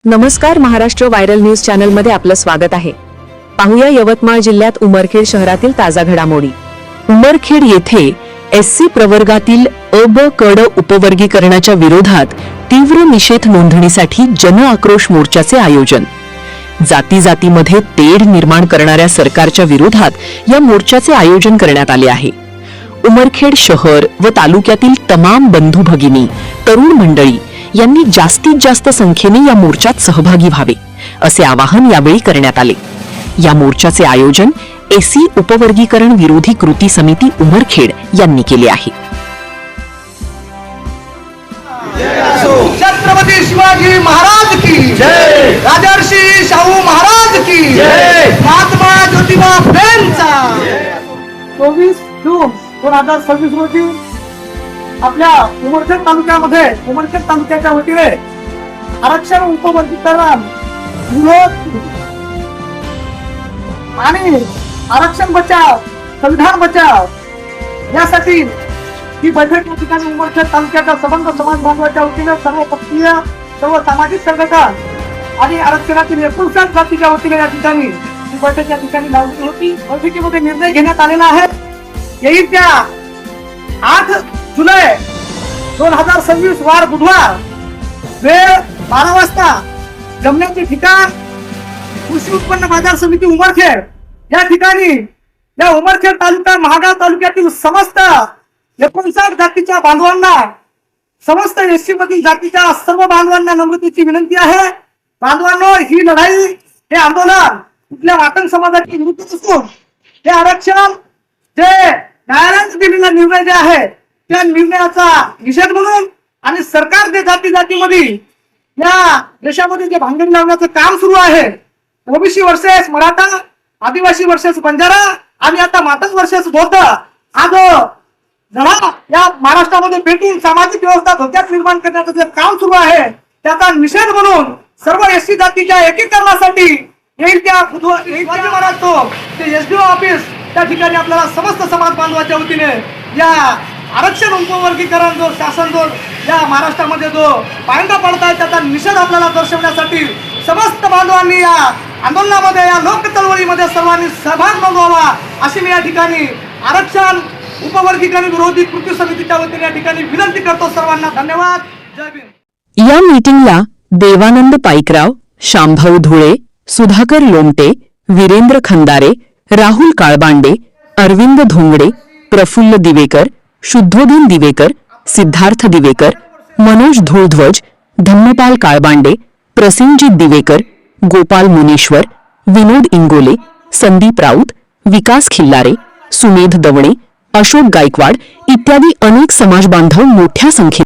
नमस्कार, Maharashtra viral news channel मध्ये आपलं स्वागत आहे। पाहूया यवतमाळ जिल्ह्यात उमरखेड शहरातील ताजा घडामोडी। उमरखेड येथे एससी प्रवर्गातील अ ब ड उपवर्गीकरणाच्या विरोधात तीव्र निषेध नोंदणीसाठी जन आक्रोश मोर्चाचे आयोजन। जाती जातीमध्ये तेढ निर्माण करणाऱ्या सरकारच्या विरोधात या मोर्चाचे आयोजन करण्यात आले आहे। उमरखेड शहर व तालुक्यातील तमाम बंधू भगिनी, तरुण मंडळी यांनी जास्तीत जास्त संख्येने या मोर्चात सहभागी व्हावे असे आवाहन यावेळी करण्यात आले। या मोर्चाचे आयोजन एसी उपवर्गीकरण विरोधी कृती समिती उमरखेड यांनी केले आहे। छत्रपती शिवाजी महाराज की जय, राजर्षी शाहू महाराज की जय, महात्मा ज्योतिबा फुलेंचा 24 जून 2026 रोजी आपल्या उमरखेड तालुक्यामध्ये उमरखेड तालुक्याच्या वतीने आरक्षण उपवर्गीकरण विरोध आणि आरक्षण बचाव संविधान बचाव यासाठी ही बैठक या ठिकाणी उमरखेड तालुक्याच्या संबंध समाज बांधवाच्या वतीने सर्व पक्षीय सर्व सामाजिक संघटना आणि आरक्षणातील 59 जातीच्या वतीने या ठिकाणी ही बैठक या ठिकाणी लावली होती। बैठकीमध्ये निर्णय घेण्यात आलेला आहे। येईल त्या 8 जुलै 2026 वार बुधवार वेळ 12 वाजता जमण्याचे ठिकाण कृषी उत्पन्न बाजार समिती उमरखेड या ठिकाणी या उमरखेड तालुका महागाव तालुक्यातील समस्त 59 जातीच्या बांधवांना समस्त एससी मधील जातीच्या सर्व बांधवांना नम्रतेची विनंती आहे। बांधवांनो, ही लढाई हे आंदोलन कुठल्या वाटण समाजाची विरुद्ध असून हे आरक्षण जे न्यायालयाने दिलेला निर्णय जे आहे त्या निर्णयाचा निषेध म्हणून आणि सरकार जे जाती जातीमध्ये या देशामध्ये जे भांडण लावण्याचं काम सुरू आहे, ओबीसी वर्सेस मराठा, आदिवासी वर्सेस बंजारा आणि आता मातंग वर्सेस बौद्ध हा जो लढा या महाराष्ट्रामध्ये पेटून सामाजिक व्यवस्था धोक्यात निर्माण करण्याचं जे काम सुरू आहे त्याचा निषेध म्हणून सर्व एससी जातीच्या एकीकरणासाठी येईल त्या एसडीओ ऑफिस त्या ठिकाणी आपल्याला समस्त समाज बांधवाच्या वतीने या आरक्षण उपवर्गीकरण जो शासन जो या महाराष्ट्रामध्ये जो पायंडा पडताय त्याचा निषेध आपल्याला दर्शवण्यासाठी समस्त बांधवांनी या आंदोलनामध्ये या लोक चळवळीमध्ये सर्वांनी सहभाग नोंदवावा अशी मी या ठिकाणी आरक्षण उपवर्गीकरण विरोधी कृती समितीच्या वतीने या ठिकाणी विनंती करतो। सर्वांना धन्यवाद। जय भीम। या मीटिंगला देवानंद पाईकराव, शांभाऊ धुळे, सुधाकर लोमटे, वीरेंद्र खंदारे, राहुल काळबांडे, अरविंद धोंगडे, प्रफुल्ल दिवेकर, शुद्धोधन दिवेकर, सिद्धार्थ दिवेकर, मनोज धुळध्वज, धम्मपाल काळबांडे, प्रसेनजित दिवेकर, गोपाल मुनीश्वर, विनोद इंगोले, संदीप राऊत, विकास खिल्लारे, सुमेध दवणे, अशोक गायकवाड इत्यादी अनेक समाज बांधव मोठ्या संख्येने